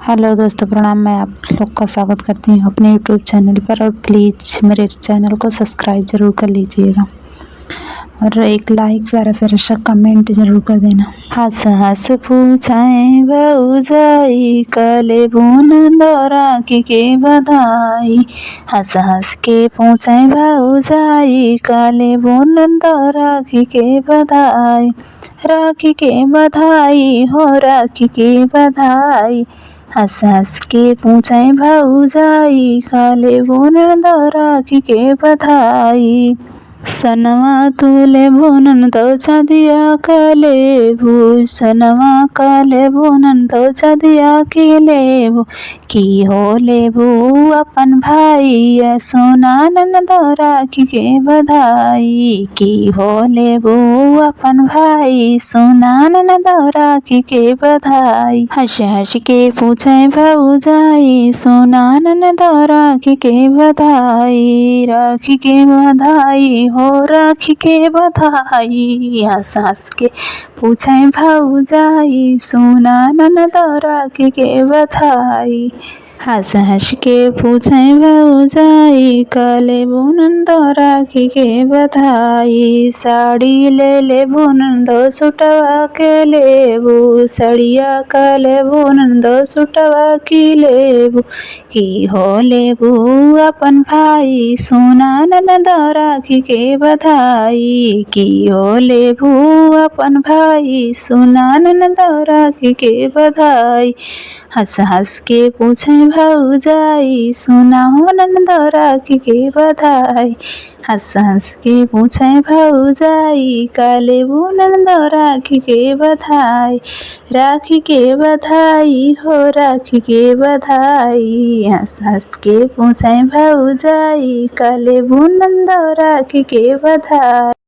Hello दोस्तों, प्रणाम। मैं आप लोग का स्वागत करती हूँ अपने यूट्यूब चैनल पर। और प्लीज़ मेरे चैनल को सब्सक्राइब ज़रूर कर लीजिएगा और एक लाइक प्यारा प्यारा सा कमेंट ज़रूर कर देना। हंस हंस पूछाएं भौजाई, कले बुन दौरा के बधाई। हंस हंस के पूछें भौजाई, कले बुन दौरा के बधाई। राखी के बधाई हो, राखी के बधाई। हंस हंस के पूछें भौजाई, काले बुनन दो राखी के बधाई। सनवा तुले बुनन दो चदिया कलेबू, सनवा काले बुनन दो चदिया की लेबू। की हो लेबू अपन भाई, सोना नन दो राखी के बधाई। की हो लेबू अपन भाई, सोना नन दो राखी के बधाई। हंस हंस के पूछे भौजाई, सोना नन दो राखी के बधाई। राखी के बधाई हो, राखी के बधाई। हंस हंस के पूछे भौजाई, सोना नन दो राखी के बधाई। हंस हंस के पूछे भौजाई, काले बुनन दो राखी के बधाई। साड़ी ले ले बुनन दो सुटवा के लेबू, सड़िया काले बुनन दो सुटवा की लेबू। की हो लेबू अपन भाई, सोना नन दो राखी के बधाई। की हो लेबू अपन भाई, सोना नन दो राखी के बधाई। हंस हंस के पूछे भौजाई, सोना हो नन दो राखी के बधाई। हंस हंस के पूछे भौजाई, काले बुनन दो राखी के बधाई। राखी के बधाई हो, राखी के बधाई। हंस हंस के पूछे भौजाई, काले बुनन दो राखी के बधाई।